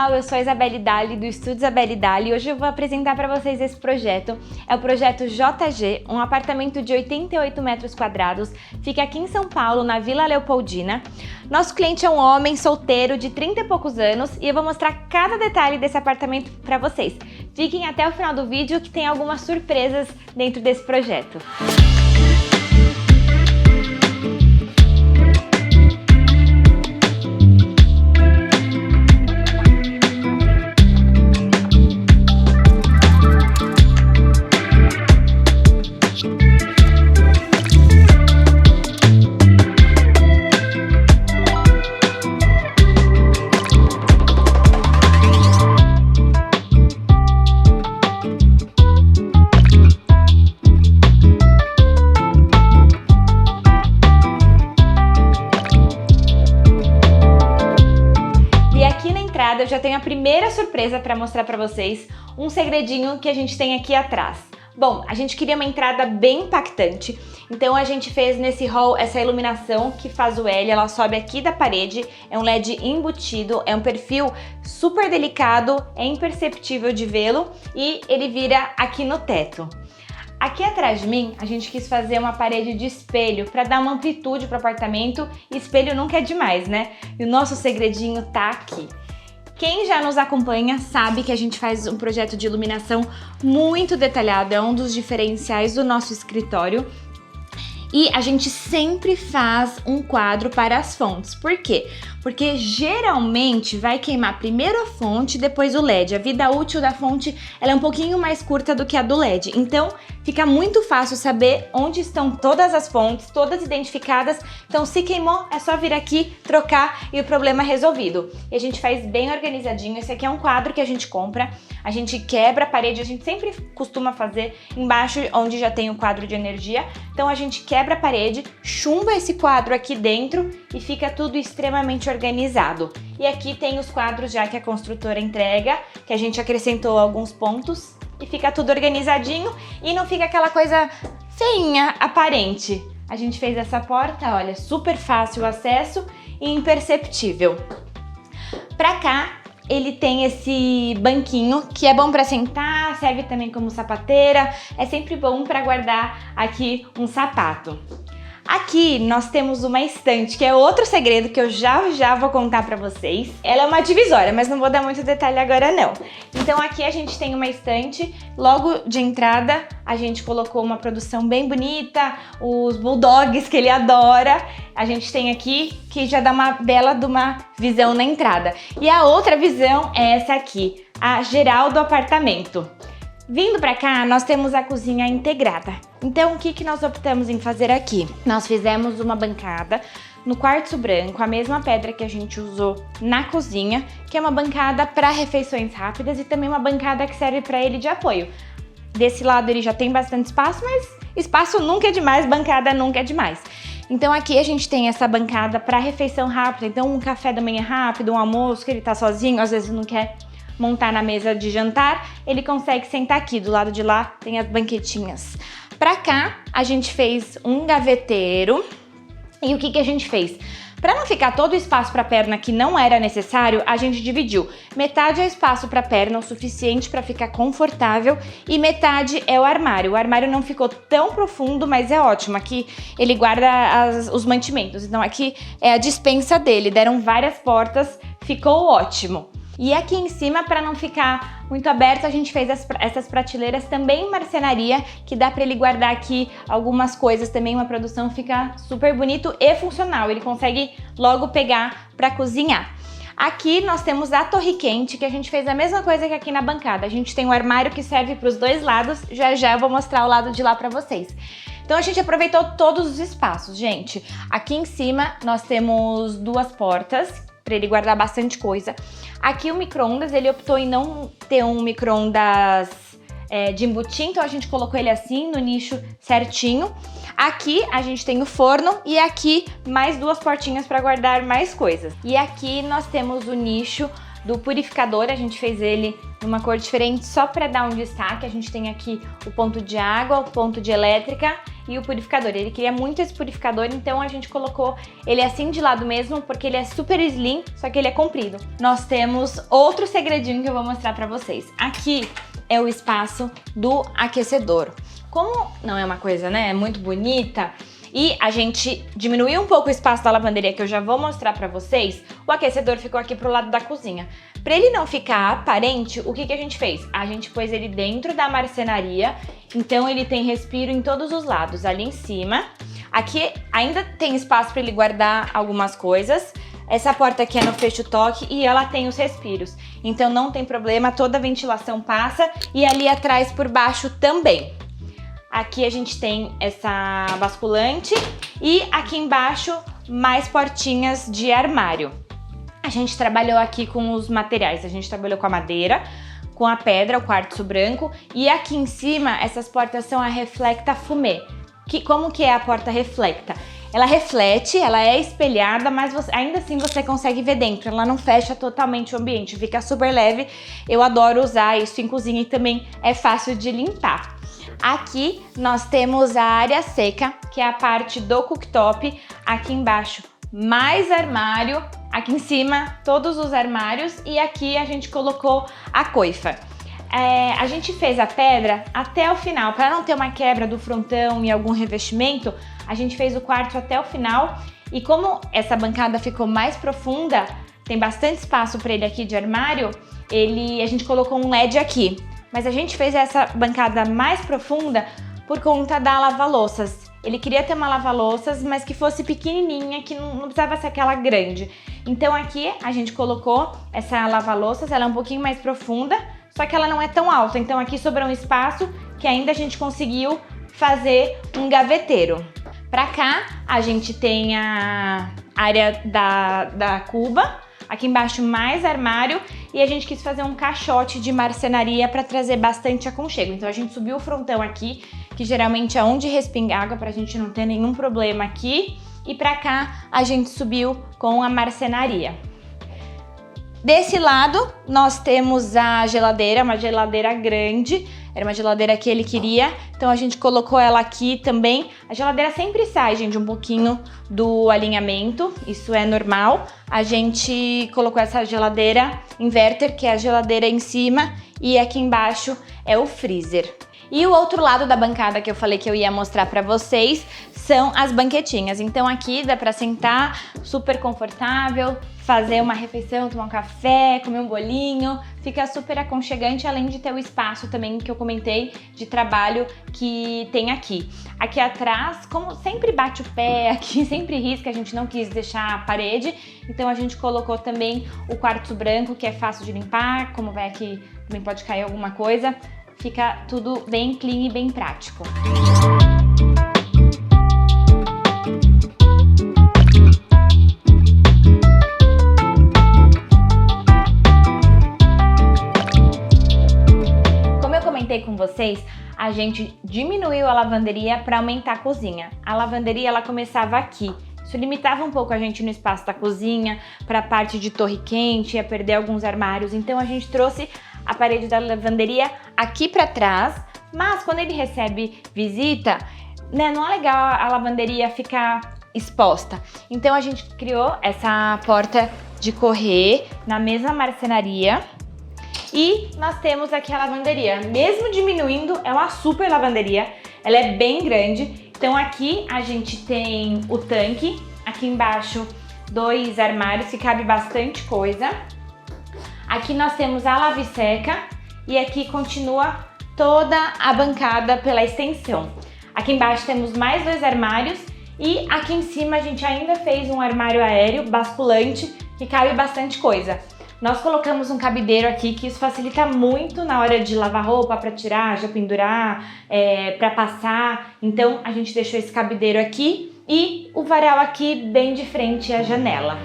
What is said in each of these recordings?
pessoal, eu sou a Isabelle Dali do Estúdio Isabelle Dali e hoje eu vou apresentar para vocês esse projeto. É o projeto JG, um apartamento de 88 metros quadrados, fica aqui em São Paulo, na Vila Leopoldina. Nosso cliente é um homem solteiro de 30 e poucos anos e eu vou mostrar cada detalhe desse apartamento para vocês. Fiquem até o final do vídeo que tem algumas surpresas dentro desse projeto. Eu já tenho a primeira surpresa para mostrar para vocês, um segredinho que a gente tem aqui atrás. Bom, a gente queria uma entrada bem impactante, então a gente fez nesse hall essa iluminação que faz o L, ela sobe aqui da parede, é um LED embutido, é um perfil super delicado, é imperceptível de vê-lo e ele vira aqui no teto. Aqui atrás de mim, a gente quis fazer uma parede de espelho para dar uma amplitude para o apartamento, e espelho nunca é demais, né? E o nosso segredinho tá aqui. Quem já nos acompanha sabe que a gente faz um projeto de iluminação muito detalhado, é um dos diferenciais do nosso escritório. E a gente sempre faz um quadro para as fontes. Por quê? Porque geralmente vai queimar primeiro a fonte e depois o LED. A vida útil da fonte ela é um pouquinho mais curta do que a do LED. Então fica muito fácil saber onde estão todas as fontes, todas identificadas. Então se queimou é só vir aqui, trocar e o problema é resolvido. E a gente faz bem organizadinho. Esse aqui é um quadro que a gente compra. A gente quebra a parede, a gente sempre costuma fazer embaixo onde já tem o quadro de energia. Então a gente quebra a parede, chumba esse quadro aqui dentro e fica tudo extremamente organizado. E aqui tem os quadros já que a construtora entrega, que a gente acrescentou alguns pontos e fica tudo organizadinho e não fica aquela coisa feinha, aparente. A gente fez essa porta, olha, super fácil o acesso e imperceptível. Pra cá, ele tem esse banquinho que é bom para sentar, serve também como sapateira, é sempre bom para guardar aqui um sapato. Aqui nós temos uma estante, que é outro segredo que eu já vou contar para vocês. Ela é uma divisória, mas não vou dar muito detalhe agora não. Então aqui a gente tem uma estante, logo de entrada a gente colocou uma produção bem bonita, os bulldogs que ele adora. A gente tem aqui que já dá uma bela de uma visão na entrada. E a outra visão é essa aqui, a geral do apartamento. Vindo pra cá, nós temos a cozinha integrada. Então, o que nós optamos em fazer aqui? Nós fizemos uma bancada no quartzo branco, a mesma pedra que a gente usou na cozinha, que é uma bancada para refeições rápidas e também uma bancada que serve para ele de apoio. Desse lado ele já tem bastante espaço, mas espaço nunca é demais, bancada nunca é demais. Então aqui a gente tem essa bancada para refeição rápida, então um café da manhã rápido, um almoço que ele tá sozinho, às vezes não quer montar na mesa de jantar, ele consegue sentar aqui, do lado de lá tem as banquetinhas. Pra cá, a gente fez um gaveteiro, e o que a gente fez? Para não ficar todo o espaço para perna que não era necessário, a gente dividiu. Metade é espaço para perna, o suficiente para ficar confortável, e metade é o armário. O armário não ficou tão profundo, mas é ótimo. Aqui ele guarda os mantimentos, então aqui é a despensa dele. Deram várias portas, ficou ótimo. E aqui em cima, para não ficar muito aberto, a gente fez essas prateleiras também em marcenaria, que dá para ele guardar aqui algumas coisas também. Uma produção fica super bonito e funcional, ele consegue logo pegar para cozinhar. Aqui nós temos a torre quente, que a gente fez a mesma coisa que aqui na bancada. A gente tem um armário que serve para os dois lados, já eu vou mostrar o lado de lá para vocês. Então a gente aproveitou todos os espaços, gente. Aqui em cima nós temos duas portas, para ele guardar bastante coisa. Aqui o micro-ondas, ele optou em não ter um micro-ondas de embutir, então a gente colocou ele assim, no nicho certinho. Aqui a gente tem o forno e aqui mais duas portinhas para guardar mais coisas. E aqui nós temos o nicho do purificador, a gente fez ele numa cor diferente só para dar um destaque. A gente tem aqui o ponto de água, o ponto de elétrica e o purificador. Ele queria muito esse purificador, então a gente colocou ele assim de lado mesmo, porque ele é super slim, só que ele é comprido. Nós temos outro segredinho que eu vou mostrar para vocês. Aqui é o espaço do aquecedor. Como não é uma coisa, né, muito bonita, e a gente diminuiu um pouco o espaço da lavanderia, que eu já vou mostrar pra vocês, o aquecedor ficou aqui pro lado da cozinha. Pra ele não ficar aparente, o que a gente fez? A gente pôs ele dentro da marcenaria, então ele tem respiro em todos os lados, ali em cima. Aqui ainda tem espaço para ele guardar algumas coisas. Essa porta aqui é no fecho-toque e ela tem os respiros, então não tem problema, toda a ventilação passa, e ali atrás por baixo também. Aqui a gente tem essa basculante e aqui embaixo mais portinhas de armário. A gente trabalhou aqui com os materiais, a gente trabalhou com a madeira, com a pedra, o quartzo branco, e aqui em cima essas portas são a Reflecta Fumê. Como que é a porta Reflecta? Ela reflete, ela é espelhada, mas ainda assim você consegue ver dentro, ela não fecha totalmente o ambiente, fica super leve. Eu adoro usar isso em cozinha e também é fácil de limpar. Aqui nós temos a área seca, que é a parte do cooktop. Aqui embaixo mais armário, aqui em cima todos os armários, e aqui a gente colocou a coifa. A gente fez a pedra até o final, para não ter uma quebra do frontão e algum revestimento, a gente fez o quarto até o final, e como essa bancada ficou mais profunda, tem bastante espaço para ele aqui de armário, a gente colocou um LED aqui. Mas a gente fez essa bancada mais profunda por conta da lava-louças. Ele queria ter uma lava-louças, mas que fosse pequenininha, que não precisava ser aquela grande. Então aqui a gente colocou essa lava-louças, ela é um pouquinho mais profunda, só que ela não é tão alta. Então aqui sobrou um espaço que ainda a gente conseguiu fazer um gaveteiro. Pra cá a gente tem a área da cuba. Aqui embaixo mais armário, e a gente quis fazer um caixote de marcenaria para trazer bastante aconchego. Então a gente subiu o frontão aqui, que geralmente é onde respinga água, para a gente não ter nenhum problema aqui. E para cá a gente subiu com a marcenaria. Desse lado nós temos a geladeira, uma geladeira grande. Era uma geladeira que ele queria, então a gente colocou ela aqui também. A geladeira sempre sai, gente, um pouquinho do alinhamento, isso é normal. A gente colocou essa geladeira inverter, que é a geladeira em cima, e aqui embaixo é o freezer. E o outro lado da bancada que eu falei que eu ia mostrar pra vocês são as banquetinhas. Então aqui dá pra sentar super confortável, fazer uma refeição, tomar um café, comer um bolinho, fica super aconchegante, além de ter o espaço também que eu comentei de trabalho que tem aqui. Aqui atrás, como sempre bate o pé aqui, sempre risca, a gente não quis deixar a parede, então a gente colocou também o quartzo branco, que é fácil de limpar, como vai aqui também pode cair alguma coisa, fica tudo bem clean e bem prático. Com vocês, a gente diminuiu a lavanderia para aumentar a cozinha. A lavanderia ela começava aqui. Isso limitava um pouco a gente no espaço da cozinha, para a parte de torre quente, ia perder alguns armários. Então a gente trouxe a parede da lavanderia aqui para trás, mas quando ele recebe visita, né, não é legal a lavanderia ficar exposta. Então a gente criou essa porta de correr na mesma marcenaria. E nós temos aqui a lavanderia, mesmo diminuindo, é uma super lavanderia, ela é bem grande. Então aqui a gente tem o tanque, aqui embaixo 2 armários que cabe bastante coisa. Aqui nós temos a lave-seca e aqui continua toda a bancada pela extensão. Aqui embaixo temos mais 2 armários e aqui em cima a gente ainda fez um armário aéreo basculante que cabe bastante coisa. Nós colocamos um cabideiro aqui, que isso facilita muito na hora de lavar roupa, para tirar, já pendurar, para passar. Então a gente deixou esse cabideiro aqui e o varal aqui bem de frente à janela.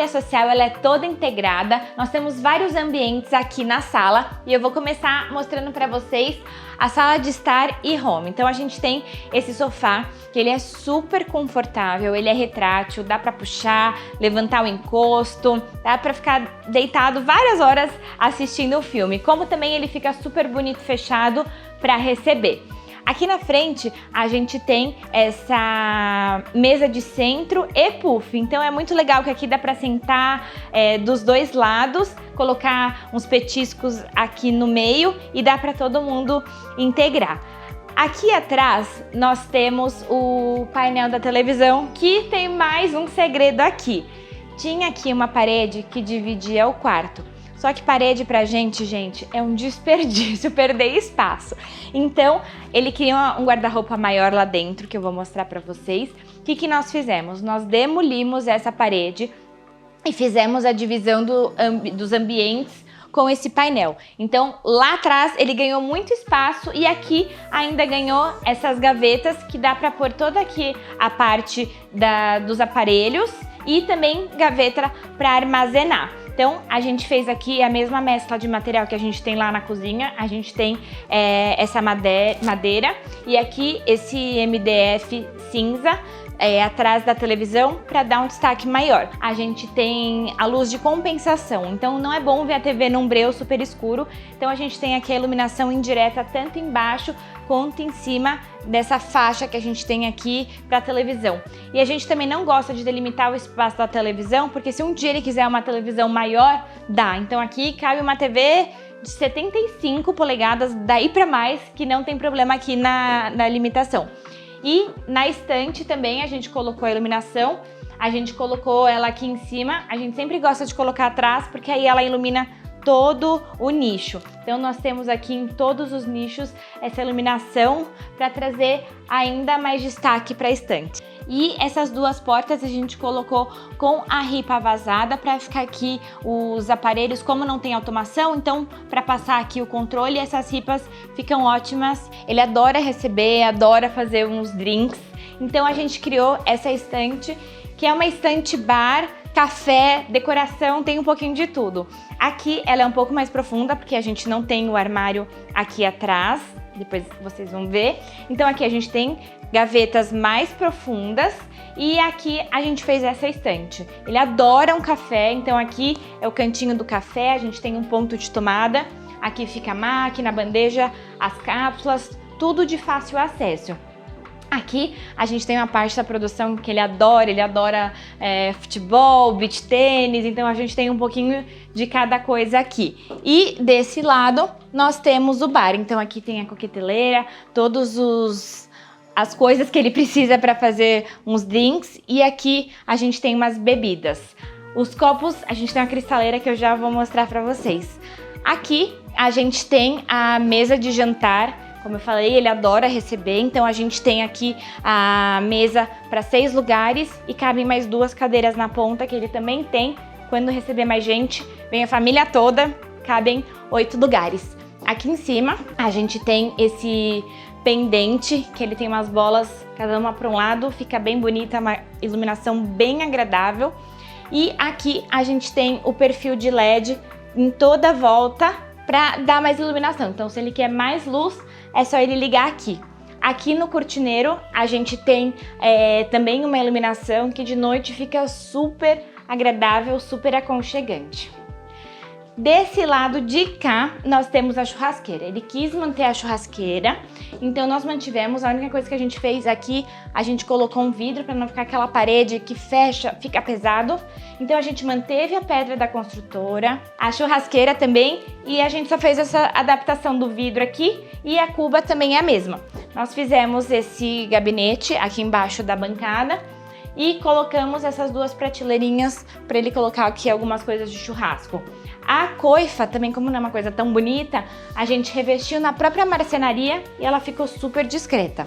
área social ela é toda integrada, nós temos vários ambientes aqui na sala e eu vou começar mostrando para vocês a sala de estar e home. Então a gente tem esse sofá que ele é super confortável, ele é retrátil, dá para puxar, levantar o encosto, dá para ficar deitado várias horas assistindo o filme, como também ele fica super bonito fechado para receber. Aqui na frente a gente tem essa mesa de centro e puff, então é muito legal que aqui dá para sentar dos dois lados, colocar uns petiscos aqui no meio e dá para todo mundo integrar. Aqui atrás nós temos o painel da televisão, que tem mais um segredo aqui. Tinha aqui uma parede que dividia o quarto. Só que parede pra gente, é um desperdício, perder espaço. Então, ele queria um guarda-roupa maior lá dentro, que eu vou mostrar pra vocês. O que nós fizemos? Nós demolimos essa parede e fizemos a divisão dos ambientes com esse painel. Então, lá atrás ele ganhou muito espaço e aqui ainda ganhou essas gavetas que dá pra pôr toda aqui a parte dos aparelhos e também gaveta para armazenar. Então, a gente fez aqui a mesma mescla de material que a gente tem lá na cozinha. A gente tem essa madeira e aqui esse MDF cinza atrás da televisão para dar um destaque maior. A gente tem a luz de compensação, então não é bom ver a TV num breu super escuro. Então a gente tem aqui a iluminação indireta tanto embaixo quanto em cima dessa faixa que a gente tem aqui para televisão. E a gente também não gosta de delimitar o espaço da televisão, porque se um dia ele quiser uma televisão maior, dá. Então aqui cabe uma TV de 75 polegadas, daí para mais, que não tem problema aqui na limitação. E na estante também a gente colocou a iluminação, a gente colocou ela aqui em cima, a gente sempre gosta de colocar atrás, porque aí ela ilumina todo o nicho. Então nós temos aqui em todos os nichos essa iluminação para trazer ainda mais destaque para a estante. E essas duas portas a gente colocou com a ripa vazada para ficar aqui os aparelhos, como não tem automação, então para passar aqui o controle, essas ripas ficam ótimas. Ele adora receber, adora fazer uns drinks. Então a gente criou essa estante, que é uma estante bar, café, decoração, tem um pouquinho de tudo. Aqui ela é um pouco mais profunda, porque a gente não tem o armário aqui atrás, depois vocês vão ver. Então aqui a gente tem gavetas mais profundas e aqui a gente fez essa estante. Ele adora um café, então aqui é o cantinho do café, a gente tem um ponto de tomada. Aqui fica a máquina, a bandeja, as cápsulas, tudo de fácil acesso. Aqui a gente tem uma parte da produção que ele adora futebol, beach tênis, então a gente tem um pouquinho de cada coisa aqui. E desse lado nós temos o bar, então aqui tem a coqueteleira, as coisas que ele precisa para fazer uns drinks e aqui a gente tem umas bebidas. Os copos, a gente tem uma cristaleira que eu já vou mostrar para vocês. Aqui a gente tem a mesa de jantar. Como eu falei, ele adora receber, então a gente tem aqui a mesa para 6 lugares e cabem mais 2 cadeiras na ponta, que ele também tem. Quando receber mais gente, vem a família toda, cabem 8 lugares. Aqui em cima a gente tem esse pendente, que ele tem umas bolas, cada uma para um lado, fica bem bonita, uma iluminação bem agradável. E aqui a gente tem o perfil de LED em toda a volta para dar mais iluminação. Então, se ele quer mais luz, é só ele ligar aqui. Aqui no cortineiro, a gente tem também uma iluminação que de noite fica super agradável, super aconchegante. Desse lado de cá, nós temos a churrasqueira. Ele quis manter a churrasqueira, então nós mantivemos. A única coisa que a gente fez aqui, a gente colocou um vidro para não ficar aquela parede que fecha, fica pesado. Então a gente manteve a pedra da construtora, a churrasqueira também, e a gente só fez essa adaptação do vidro aqui e a cuba também é a mesma. Nós fizemos esse gabinete aqui embaixo da bancada e colocamos essas 2 prateleirinhas para ele colocar aqui algumas coisas de churrasco. A coifa, também como não é uma coisa tão bonita, a gente revestiu na própria marcenaria e ela ficou super discreta.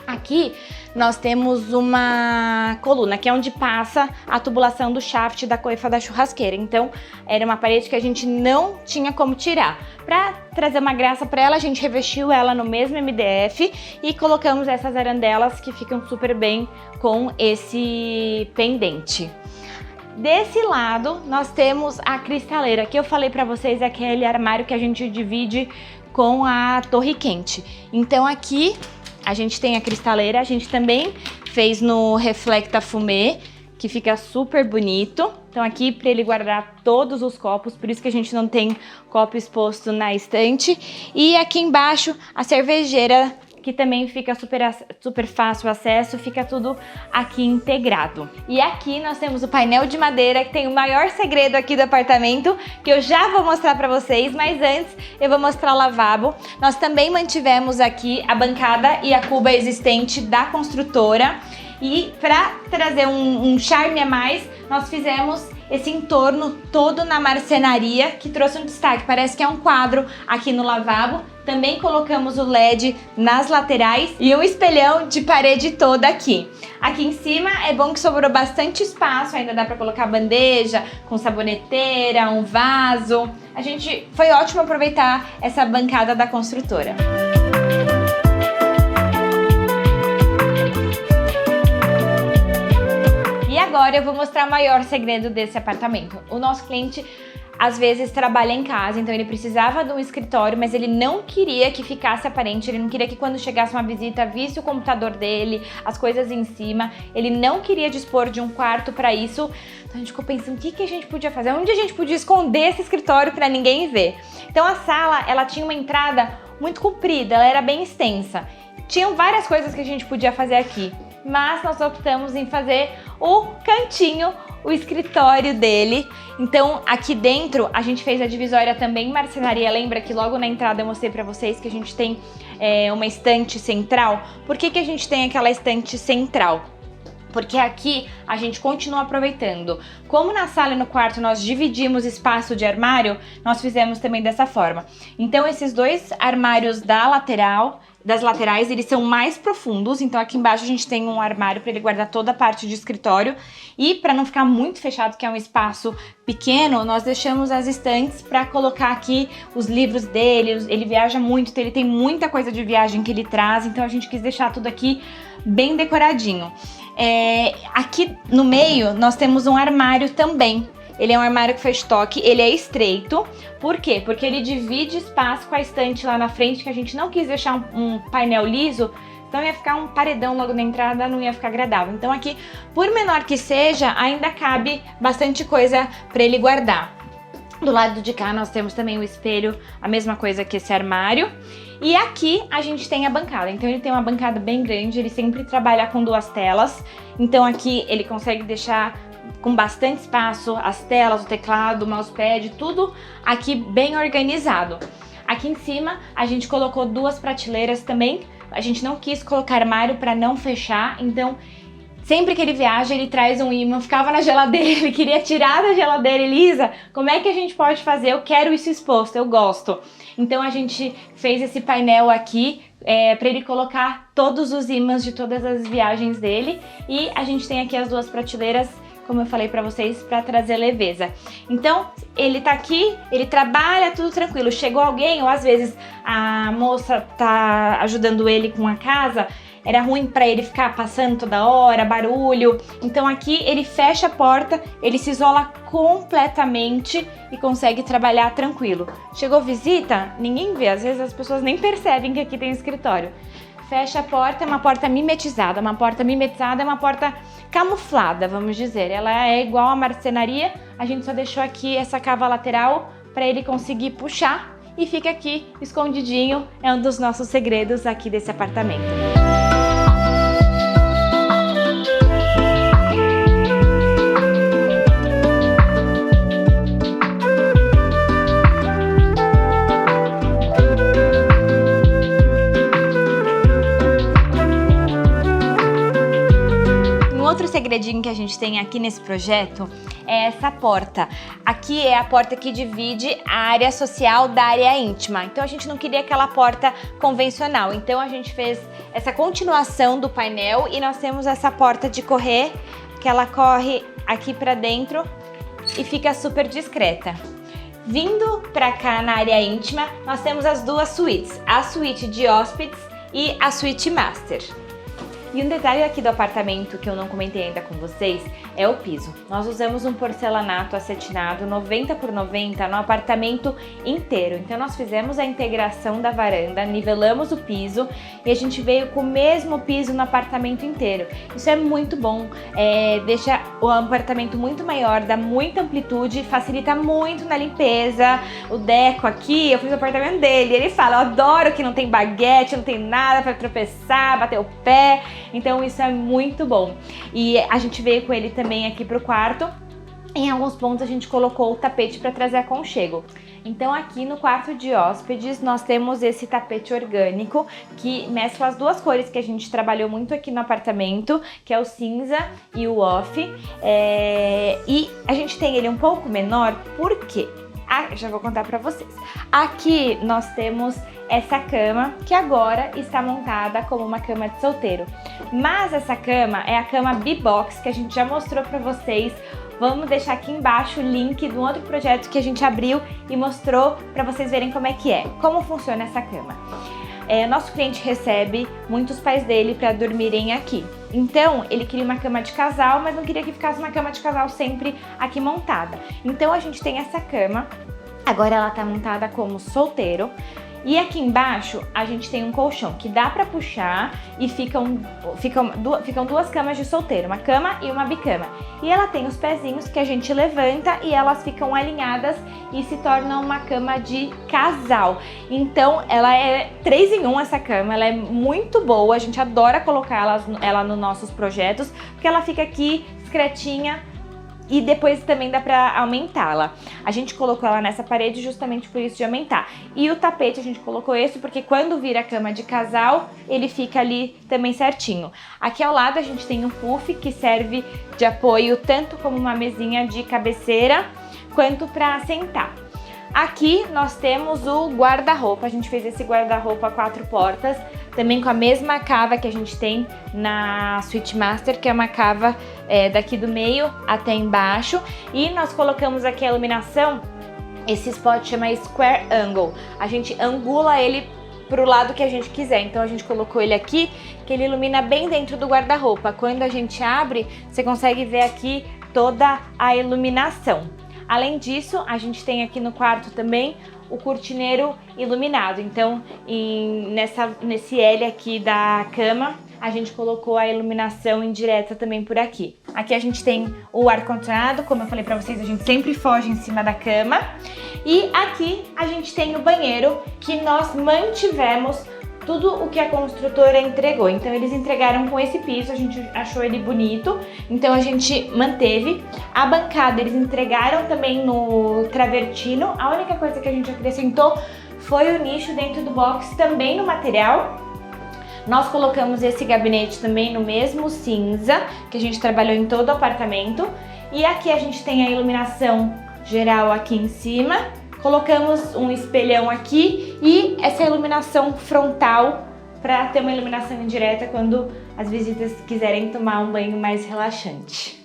Aqui nós temos uma coluna, que é onde passa a tubulação do shaft da coifa da churrasqueira. Então, era uma parede que a gente não tinha como tirar. Para trazer uma graça para ela, a gente revestiu ela no mesmo MDF e colocamos essas arandelas que ficam super bem com esse pendente. Desse lado, nós temos a cristaleira, que eu falei pra vocês, é aquele armário que a gente divide com a torre quente. Então aqui a gente tem a cristaleira, a gente também fez no Reflecta Fumê, que fica super bonito. Então aqui para ele guardar todos os copos, por isso que a gente não tem copo exposto na estante. E aqui embaixo a cervejeira, que também fica super fácil acesso, fica tudo aqui integrado. E aqui nós temos o painel de madeira, que tem o maior segredo aqui do apartamento, que eu já vou mostrar para vocês, mas antes eu vou mostrar o lavabo. Nós também mantivemos aqui a bancada e a cuba existente da construtora. E para trazer um charme a mais, nós fizemos esse entorno todo na marcenaria, que trouxe um destaque, parece que é um quadro aqui no lavabo. Também colocamos o LED nas laterais e um espelhão de parede toda aqui. Aqui em cima é bom que sobrou bastante espaço, ainda dá para colocar bandeja com saboneteira, um vaso. Foi ótimo aproveitar essa bancada da construtora. E agora eu vou mostrar o maior segredo desse apartamento. O nosso cliente às vezes trabalha em casa, então ele precisava de um escritório, mas ele não queria que ficasse aparente, ele não queria que quando chegasse uma visita visse o computador dele, as coisas em cima, ele não queria dispor de um quarto para isso. Então a gente ficou pensando o que a gente podia fazer, onde a gente podia esconder esse escritório para ninguém ver. Então a sala, ela tinha uma entrada muito comprida, ela era bem extensa. Tinham várias coisas que a gente podia fazer aqui, mas nós optamos em fazer o cantinho, o escritório dele. Então aqui dentro a gente fez a divisória também em marcenaria. Lembra que logo na entrada eu mostrei pra vocês que a gente tem uma estante central? Por que a gente tem aquela estante central? Porque aqui a gente continua aproveitando. Como na sala e no quarto nós dividimos espaço de armário, nós fizemos também dessa forma. Então esses dois armários das laterais, eles são mais profundos, então aqui embaixo a gente tem um armário para ele guardar toda a parte de escritório. E para não ficar muito fechado, que é um espaço pequeno, nós deixamos as estantes para colocar aqui os livros dele. Ele viaja muito, então ele tem muita coisa de viagem que ele traz, então a gente quis deixar tudo aqui bem decoradinho. Aqui no meio nós temos um armário também. Ele é um armário que faz estoque, ele é estreito. Por quê? Porque ele divide espaço com a estante lá na frente, que a gente não quis deixar um painel liso, então ia ficar um paredão logo na entrada, não ia ficar agradável. Então aqui, por menor que seja, ainda cabe bastante coisa para ele guardar. Do lado de cá nós temos também o espelho, a mesma coisa que esse armário. E aqui a gente tem a bancada, então ele tem uma bancada bem grande, ele sempre trabalha com 2 telas. Então aqui ele consegue deixar com bastante espaço, as telas, o teclado, o mousepad, tudo aqui bem organizado. Aqui em cima a gente colocou 2 prateleiras também, a gente não quis colocar armário para não fechar, então sempre que ele viaja ele traz um ímã, ficava na geladeira, ele queria tirar da geladeira. Elisa, como é que a gente pode fazer? Eu quero isso exposto, eu gosto. Então a gente fez esse painel aqui para ele colocar todos os ímãs de todas as viagens dele. E a gente tem aqui as 2 prateleiras, como eu falei pra vocês, pra trazer leveza. Então, ele tá aqui, ele trabalha, tudo tranquilo. Chegou alguém, ou às vezes a moça tá ajudando ele com a casa, era ruim pra ele ficar passando toda hora, barulho. Então aqui ele fecha a porta, ele se isola completamente e consegue trabalhar tranquilo. Chegou visita, ninguém vê, às vezes as pessoas nem percebem que aqui tem escritório. Fecha a porta, é uma porta mimetizada. Uma porta mimetizada é uma porta camuflada, vamos dizer. Ela é igual à marcenaria, a gente só deixou aqui essa cava lateral para ele conseguir puxar e fica aqui escondidinho. É um dos nossos segredos aqui desse apartamento. Outro segredinho que a gente tem aqui nesse projeto é essa porta. Aqui é a porta que divide a área social da área íntima. Então a gente não queria aquela porta convencional. Então a gente fez essa continuação do painel e nós temos essa porta de correr, que ela corre aqui pra dentro e fica super discreta. Vindo pra cá na área íntima, nós temos as 2 suítes. A suíte de hóspedes e a suíte master. E um detalhe aqui do apartamento que eu não comentei ainda com vocês é o piso. Nós usamos um porcelanato acetinado 90 por 90 no apartamento inteiro. Então nós fizemos a integração da varanda, nivelamos o piso e a gente veio com o mesmo piso no apartamento inteiro. Isso é muito bom, deixa o apartamento muito maior, dá muita amplitude, facilita muito na limpeza. O Deco aqui, eu fiz o apartamento dele, ele fala, eu adoro que não tem baguete, não tem nada para tropeçar, bater o pé, então isso é muito bom. E a gente veio com ele também aqui pro quarto. Em alguns pontos a gente colocou o tapete para trazer aconchego. Então aqui no quarto de hóspedes nós temos esse tapete orgânico que mescla as duas cores que a gente trabalhou muito aqui no apartamento, que é o cinza e o off. E a gente tem ele um pouco menor, por quê? Já vou contar pra vocês. Aqui nós temos essa cama que agora está montada como uma cama de solteiro. Mas essa cama é a cama B-Box que a gente já mostrou pra vocês. Vamos deixar aqui embaixo o link de um outro projeto que a gente abriu e mostrou pra vocês verem como é que é, como funciona essa cama. Nosso cliente recebe muitos pais dele para dormirem aqui. Então, ele queria uma cama de casal, mas não queria que ficasse uma cama de casal sempre aqui montada. Então, a gente tem essa cama, agora ela tá montada como solteiro. E aqui embaixo a gente tem um colchão que dá pra puxar e ficam duas camas de solteiro, uma cama e uma bicama. E ela tem os pezinhos que a gente levanta e elas ficam alinhadas e se torna uma cama de casal. Então ela é 3 em 1 essa cama, ela é muito boa, a gente adora colocar ela nos nossos projetos, porque ela fica aqui discretinha. E depois também dá pra aumentá-la. A gente colocou ela nessa parede justamente por isso de aumentar. E o tapete a gente colocou esse porque quando vira cama de casal, ele fica ali também certinho. Aqui ao lado a gente tem um puff que serve de apoio tanto como uma mesinha de cabeceira, quanto pra sentar. Aqui nós temos o guarda-roupa, a gente fez esse guarda-roupa 4 portas, também com a mesma cava que a gente tem na Suite Master, que é uma cava daqui do meio até embaixo. E nós colocamos aqui a iluminação, esse spot chama Square Angle, a gente angula ele pro lado que a gente quiser, então a gente colocou ele aqui, que ele ilumina bem dentro do guarda-roupa. Quando a gente abre, você consegue ver aqui toda a iluminação. Além disso, a gente tem aqui no quarto também o cortineiro iluminado. Então, nesse L aqui da cama, a gente colocou a iluminação indireta também por aqui. Aqui a gente tem o ar-condicionado, como eu falei pra vocês, a gente sempre foge em cima da cama. E aqui a gente tem o banheiro, que nós mantivemos tudo o que a construtora entregou. Então eles entregaram com esse piso, a gente achou ele bonito, então a gente manteve. A bancada eles entregaram também no travertino, a única coisa que a gente acrescentou foi o nicho dentro do box também no material. Nós colocamos esse gabinete também no mesmo cinza, que a gente trabalhou em todo o apartamento. E aqui a gente tem a iluminação geral aqui em cima. Colocamos um espelhão aqui e essa iluminação frontal para ter uma iluminação indireta quando as visitas quiserem tomar um banho mais relaxante.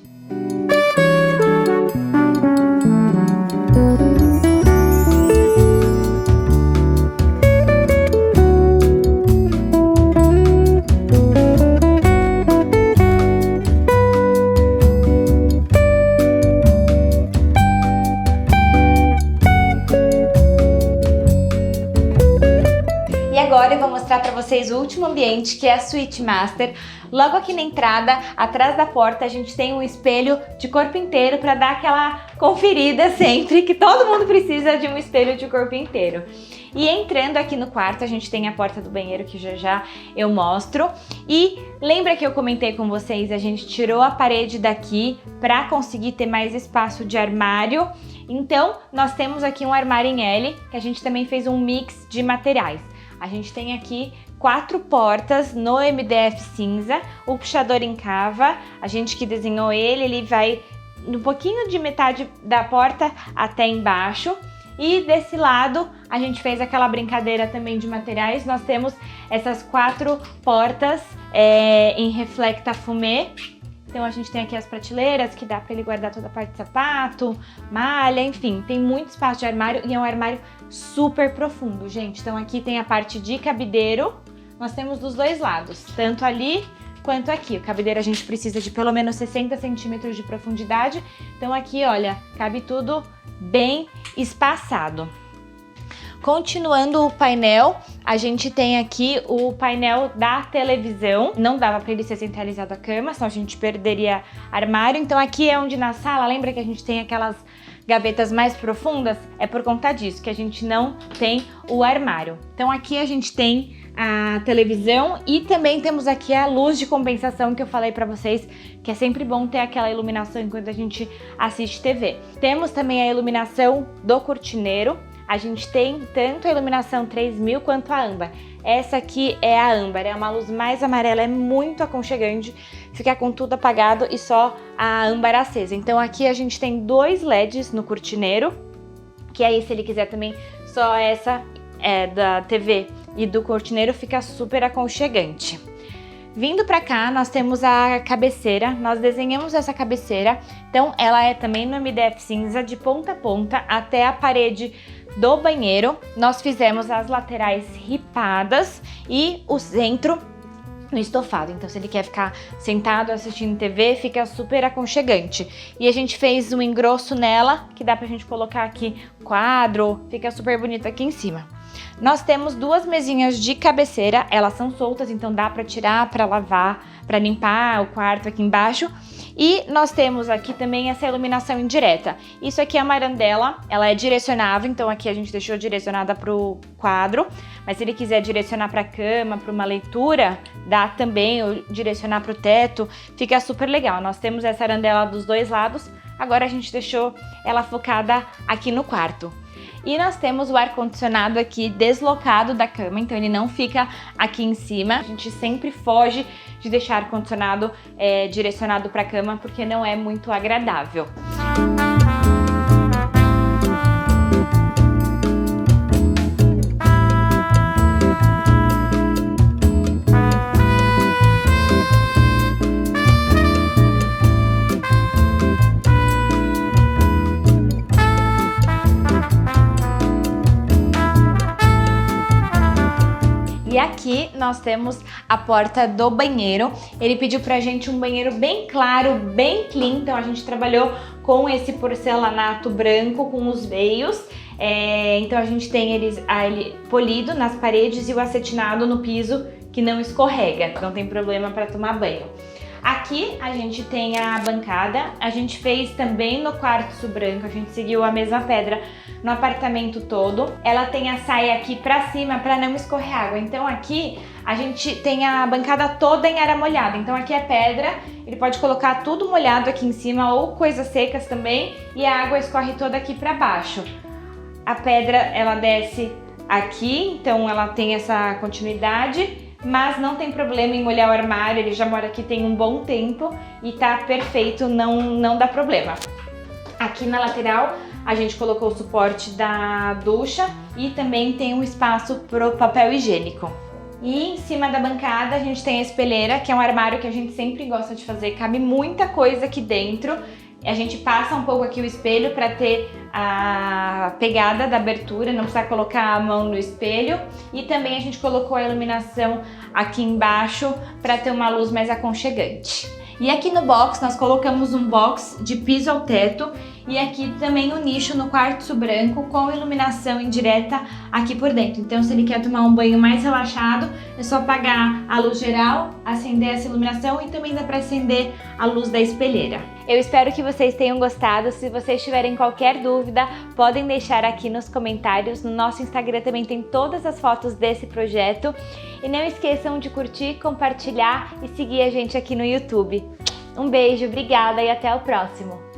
Agora eu vou mostrar para vocês o último ambiente, que é a Suite Master. Logo aqui na entrada, atrás da porta, a gente tem um espelho de corpo inteiro para dar aquela conferida sempre, que todo mundo precisa de um espelho de corpo inteiro. E entrando aqui no quarto, a gente tem a porta do banheiro, que já eu mostro. E lembra que eu comentei com vocês, a gente tirou a parede daqui para conseguir ter mais espaço de armário. Então, nós temos aqui um armário em L, que a gente também fez um mix de materiais. A gente tem aqui 4 portas no MDF cinza, o puxador em cava, a gente que desenhou ele vai um pouquinho de metade da porta até embaixo. E desse lado a gente fez aquela brincadeira também de materiais, nós temos essas 4 portas em reflecta fumê. Então a gente tem aqui as prateleiras que dá para ele guardar toda a parte de sapato, malha, enfim, tem muito espaço de armário e é um armário super profundo, gente. Então aqui tem a parte de cabideiro, nós temos dos dois lados, tanto ali quanto aqui. O cabideiro a gente precisa de pelo menos 60 centímetros de profundidade, então aqui, olha, cabe tudo bem espaçado. Continuando o painel, a gente tem aqui o painel da televisão. Não dava para ele ser centralizado à cama, senão a gente perderia armário. Então aqui é onde na sala, lembra que a gente tem aquelas gavetas mais profundas? É por conta disso que a gente não tem o armário. Então aqui a gente tem a televisão e também temos aqui a luz de compensação que eu falei para vocês, que é sempre bom ter aquela iluminação enquanto a gente assiste TV. Temos também a iluminação do cortineiro. A gente tem tanto a iluminação 3000 quanto a âmbar. Essa aqui é a âmbar, é uma luz mais amarela, é muito aconchegante, fica com tudo apagado e só a âmbar acesa. Então aqui a gente tem 2 LEDs no cortineiro, que aí se ele quiser também só essa da TV e do cortineiro fica super aconchegante. Vindo pra cá, nós temos a cabeceira, nós desenhamos essa cabeceira, então ela é também no MDF cinza, de ponta a ponta até a parede do banheiro. Nós fizemos as laterais ripadas e o centro no estofado, então se ele quer ficar sentado assistindo TV, fica super aconchegante. E a gente fez um engrosso nela, que dá pra gente colocar aqui quadro, fica super bonito aqui em cima. Nós temos 2 mesinhas de cabeceira, elas são soltas, então dá para tirar, para lavar, para limpar o quarto aqui embaixo. E nós temos aqui também essa iluminação indireta. Isso aqui é uma arandela, ela é direcionável, então aqui a gente deixou direcionada para o quadro, mas se ele quiser direcionar para a cama, para uma leitura, dá também, ou direcionar para o teto, fica super legal. Nós temos essa arandela dos 2 lados, agora a gente deixou ela focada aqui no quarto. E nós temos o ar-condicionado aqui deslocado da cama, então ele não fica aqui em cima. A gente sempre foge de deixar ar-condicionado direcionado para a cama, porque não é muito agradável. E aqui nós temos a porta do banheiro. Ele pediu pra gente um banheiro bem claro, bem clean, então a gente trabalhou com esse porcelanato branco, com os veios. Então a gente tem ele polido nas paredes e o acetinado no piso, que não escorrega, não tem problema para tomar banho. Aqui a gente tem a bancada, a gente fez também no quartzo branco, a gente seguiu a mesma pedra no apartamento todo. Ela tem a saia aqui pra cima para não escorrer água, então aqui a gente tem a bancada toda em areia molhada, então aqui é pedra, ele pode colocar tudo molhado aqui em cima ou coisas secas também e a água escorre toda aqui para baixo. A pedra ela desce aqui, então ela tem essa continuidade, mas não tem problema em molhar o armário, ele já mora aqui tem um bom tempo e tá perfeito, não dá problema. Aqui na lateral a gente colocou o suporte da ducha e também tem um espaço pro papel higiênico. E em cima da bancada a gente tem a espelheira, que é um armário que a gente sempre gosta de fazer, cabe muita coisa aqui dentro. A gente passa um pouco aqui o espelho para ter a pegada da abertura, não precisa colocar a mão no espelho. E também a gente colocou a iluminação aqui embaixo para ter uma luz mais aconchegante. E aqui no box nós colocamos um box de piso ao teto e aqui também um nicho no quartzo branco com iluminação indireta aqui por dentro. Então se ele quer tomar um banho mais relaxado, é só apagar a luz geral, acender essa iluminação e também dá para acender a luz da espelheira. Eu espero que vocês tenham gostado. Se vocês tiverem qualquer dúvida, podem deixar aqui nos comentários. No nosso Instagram também tem todas as fotos desse projeto. E não esqueçam de curtir, compartilhar e seguir a gente aqui no YouTube. Um beijo, obrigada e até o próximo!